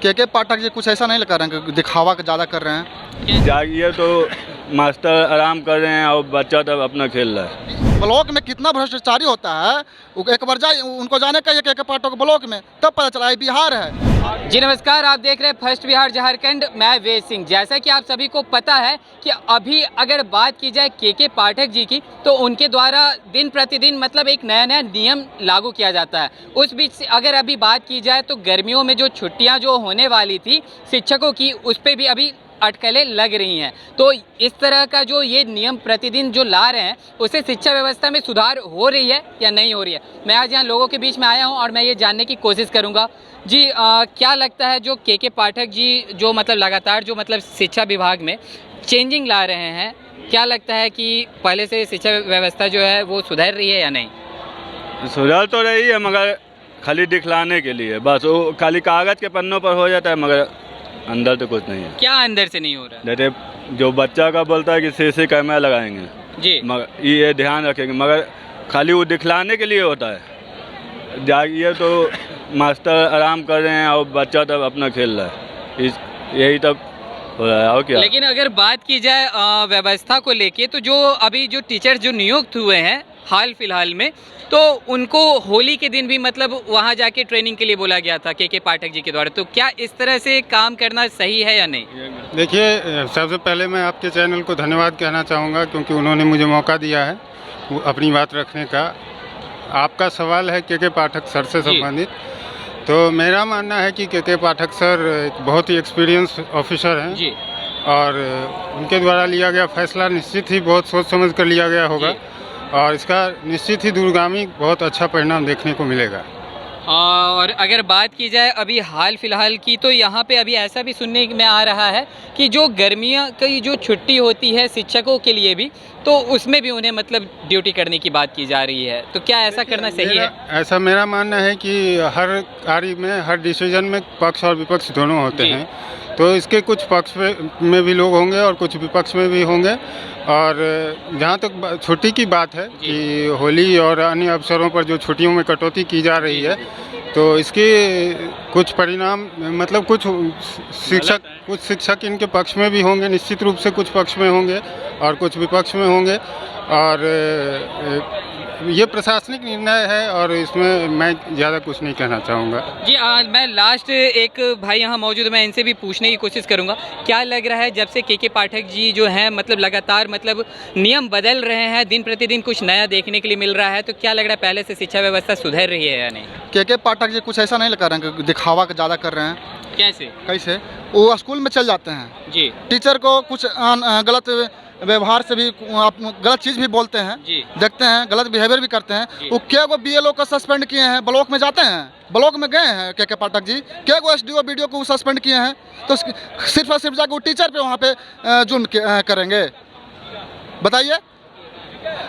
के पाठक जी कुछ ऐसा नहीं कर रहे हैं कि दिखावा ज़्यादा कर रहे हैं। जागिए तो मास्टर आराम कर रहे हैं और बच्चा तब अपना खेल रहा है। ब्लॉक में कितना भ्रष्टाचारी होता है, एक बार जाए उनको जाने का के पाठक ब्लॉक में, तब पता चला ये बिहार है। जी नमस्कार, आप देख रहे हैं फर्स्ट बिहार झारखंड। मैं वेद सिंह। जैसा कि आप सभी को पता है कि अभी अगर बात की जाए के पाठक जी की, तो उनके द्वारा दिन प्रतिदिन मतलब एक नया नया नियम लागू किया जाता है। उस बीच अगर अभी बात की जाए तो गर्मियों में जो छुट्टियां जो होने वाली थी शिक्षकों की, उस पर भी अभी अटकलें लग रही हैं। तो इस तरह का जो ये नियम प्रतिदिन जो ला रहे हैं, उससे शिक्षा व्यवस्था में सुधार हो रही है या नहीं हो रही है। मैं आज यहाँ लोगों के बीच में आया हूँ और मैं ये जानने की कोशिश करूँगा। जी क्या लगता है जो के पाठक जी जो मतलब लगातार जो मतलब शिक्षा विभाग में चेंजिंग ला रहे हैं, क्या लगता है कि पहले से शिक्षा व्यवस्था जो है वो सुधर रही है या नहीं? सुधर तो रही है, मगर खाली दिखलाने के लिए बस, वो खाली कागज़ के पन्नों पर हो जाता है, मगर अंदर तो कुछ नहीं है। क्या अंदर से नहीं हो रहा है? जैसे जो बच्चा का बोलता है कि सीसी कैमरा लगाएंगे जी, मगर ये ध्यान रखेंगे, मगर खाली वो दिखलाने के लिए होता है। जागिए तो मास्टर आराम कर रहे हैं और बच्चा तब अपना खेल रहा है, यही तब हो रहा है और क्या। लेकिन अगर बात की जाए व्यवस्था को लेके, तो जो अभी जो टीचर जो नियुक्त हुए हैं हाल फिलहाल में, तो उनको होली के दिन भी मतलब वहाँ जाके ट्रेनिंग के लिए बोला गया था के पाठक जी के द्वारा। तो क्या इस तरह से काम करना सही है या नहीं? देखिए, सबसे पहले मैं आपके चैनल को धन्यवाद कहना चाहूँगा, क्योंकि उन्होंने मुझे मौका दिया है अपनी बात रखने का। आपका सवाल है के पाठक सर से संबंधित, तो मेरा मानना है कि के पाठक सर एक बहुत ही एक्सपीरियंस ऑफिसर हैं जी, और उनके द्वारा लिया गया फैसला निश्चित ही बहुत सोच समझ कर लिया गया होगा और इसका निश्चित ही दूरगामी बहुत अच्छा परिणाम देखने को मिलेगा। और अगर बात की जाए अभी हाल फिलहाल की, तो यहाँ पे अभी ऐसा भी सुनने में आ रहा है कि जो गर्मियों की जो छुट्टी होती है शिक्षकों के लिए भी, तो उसमें भी उन्हें मतलब ड्यूटी करने की बात की जा रही है। तो क्या ऐसा करना सही है? ऐसा मेरा मानना है कि हर कार्य में, हर डिसीजन में पक्ष और विपक्ष दोनों होते हैं, तो इसके कुछ पक्ष में भी लोग होंगे और कुछ विपक्ष में भी होंगे। और जहाँ तक छुट्टी की बात है कि होली और अन्य अवसरों पर जो छुट्टियों में कटौती की जा रही है, तो इसके कुछ परिणाम मतलब कुछ शिक्षक इनके पक्ष में भी होंगे, निश्चित रूप से कुछ पक्ष में होंगे और कुछ विपक्ष में होंगे। और ये प्रशासनिक निर्णय है और इसमें मैं ज़्यादा कुछ नहीं कहना चाहूँगा। जी मैं लास्ट एक भाई यहाँ मौजूद, मैं इनसे भी पूछने की कोशिश करूँगा। क्या लग रहा है जब से के पाठक जी जो हैं मतलब लगातार मतलब नियम बदल रहे हैं, दिन प्रतिदिन कुछ नया देखने के लिए मिल रहा है, तो क्या लग रहा है पहले से शिक्षा व्यवस्था सुधर रही है या नहीं? के पाठक जी कुछ ऐसा नहीं कर रहे हैं कि दिखावा ज़्यादा कर रहे हैं। कैसे वो स्कूल में चल जाते हैं जी, टीचर को कुछ गलत व्यवहार से भी आप गलत चीज़ भी बोलते हैं जी, देखते हैं, गलत बिहेवियर भी करते हैं। वो क्या वो BLO को सस्पेंड किए हैं, ब्लॉक में जाते हैं, ब्लॉक में गए हैं के पाठक जी, क्या वो SDO BDO को सस्पेंड किए हैं, तो सिर्फ और सिर्फ जाकर वो टीचर पे वहाँ पे जुर्म करेंगे, बताइए।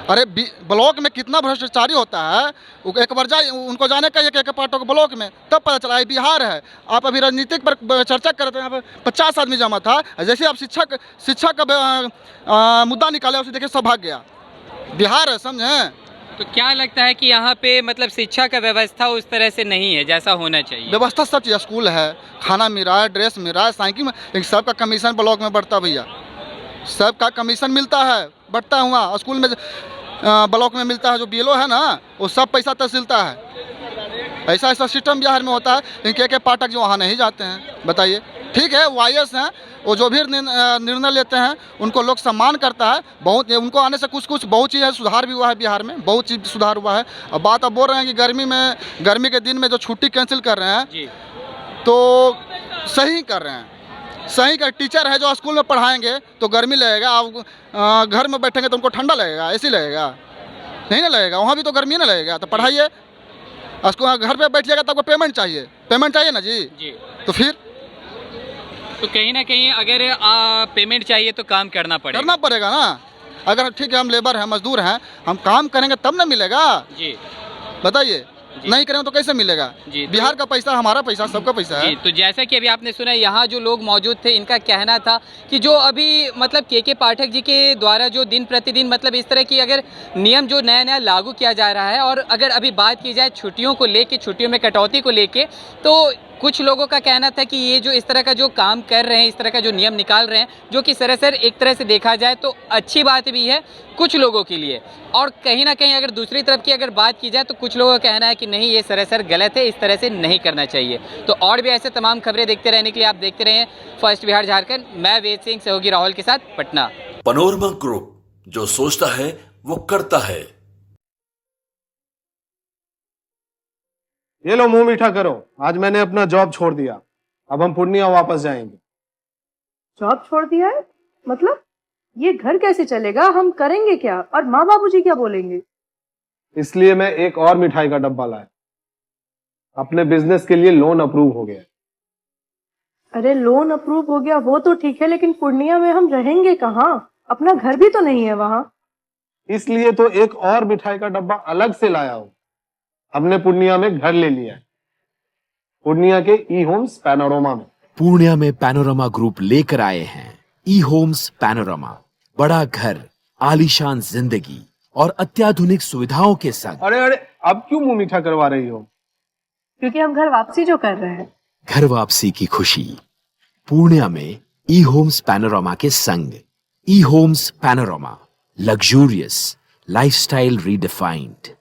अरे ब्लॉक में कितना भ्रष्टाचारी होता है, एक बार जाए उनको जाने का के पाठक ब्लॉक में, तब पता चला ये बिहार है। आप अभी राजनीतिक पर चर्चा करते हैं, यहाँ पर 50 आदमी जमा था, जैसे आप शिक्षक का मुद्दा निकाले उसे देखिए सब भाग गया। बिहार है, समझें। तो क्या लगता है कि यहाँ पे मतलब शिक्षा का व्यवस्था उस तरह से नहीं है जैसा होना चाहिए? व्यवस्था सब चीज़, स्कूल है, खाना मिल रहा है, ड्रेस मिल रहा है, साइकिल में, लेकिन सबका कमीशन ब्लॉक में बढ़ता भैया, सबका कमीशन मिलता है, बढ़ता हुआ। स्कूल में ब्लॉक में मिलता है, जो BLO है ना, वो सब पैसा तहसीलता है। ऐसा सिस्टम बिहार में होता है, लेकिन के पाठक जो वहाँ नहीं जाते हैं, बताइए। ठीक है, वो IAS हैं, वो जो भी निर्णय लेते हैं उनको लोग सम्मान करता है। बहुत उनको आने से कुछ बहुत चीज़ सुधार भी हुआ है बिहार में, बहुत चीज़ सुधार हुआ है। अब बात अब बोल रहे हैं कि गर्मी के दिन में जो छुट्टी कैंसिल कर रहे हैं, तो सही कर रहे हैं, सही का टीचर है जो स्कूल में पढ़ाएंगे तो गर्मी लगेगा, आप घर में बैठेंगे तो उनको ठंडा लगेगा, ऐसी लगेगा, नहीं ना लगेगा, वहाँ भी तो गर्मी ना लगेगा। तो पढ़ाइए, घर पे बैठिएगा तो आपको पेमेंट चाहिए ना जी, तो फिर तो कहीं ना कहीं अगर पेमेंट चाहिए तो काम करना पड़ेगा ना। अगर ठीक है, हम लेबर हैं, मजदूर हैं, हम काम करेंगे तब ना मिलेगा जी, बताइए। नहीं करें तो कैसे मिलेगा जी? बिहार का पैसा, हमारा पैसा, सबका पैसा है। तो जैसा कि अभी आपने सुना, यहाँ जो लोग मौजूद थे, इनका कहना था कि जो अभी मतलब के पाठक जी के द्वारा जो दिन प्रतिदिन मतलब इस तरह की अगर नियम जो नया नया लागू किया जा रहा है, और अगर अभी बात की जाए छुट्टियों को लेके, छुट्टियों में कटौती को लेके, तो कुछ लोगों का कहना था कि ये जो इस तरह का जो काम कर रहे हैं, इस तरह का जो नियम निकाल रहे हैं, जो कि सरासर एक तरह से देखा जाए तो अच्छी बात भी है कुछ लोगों के लिए, और कहीं ना कहीं अगर दूसरी तरफ की अगर बात की जाए तो कुछ लोगों का कहना है कि नहीं, ये सरासर गलत है, इस तरह से नहीं करना चाहिए। तो और भी ऐसे तमाम खबरें देखते रहने के लिए आप देखते रहें फर्स्ट बिहार झारखंड। मैं वेद सिंह, सहयोगी राहुल के साथ, पटना। पैनोरमा ग्रुप, जो सोचता है वो करता है। ये लो मुंह मीठा करो, आज मैंने अपना जॉब छोड़ दिया, अब हम पूर्णिया वापस जाएंगे। जॉब छोड़ दिया है? मतलब ये घर कैसे चलेगा? हम करेंगे क्या? और माँ बाबूजी क्या बोलेंगे? इसलिए मैं एक और मिठाई का डब्बा लाया, अपने बिजनेस के लिए लोन अप्रूव हो गया। अरे लोन अप्रूव हो गया वो तो ठीक है, लेकिन पूर्णिया में हम रहेंगे कहाँ? अपना घर भी तो नहीं है वहाँ। इसलिए तो एक और मिठाई का डब्बा अलग से लाया हूँ। हमने पूर्णिया में घर ले लिया है, पूर्णिया के ई होम्स पैनोरमा में। पूर्णिया में पैनोरमा ग्रुप लेकर आए हैं ई होम्स पैनोरमा, बड़ा घर, आलीशान जिंदगी और अत्याधुनिक सुविधाओं के संग। अरे अरे, अब क्यों मुंह मीठा करवा रही हो? क्योंकि हम घर वापसी जो कर रहे हैं। घर वापसी की खुशी पूर्णिया में ई होम्स पैनोरमा के संग। E homes panorama, luxurious lifestyle redefined.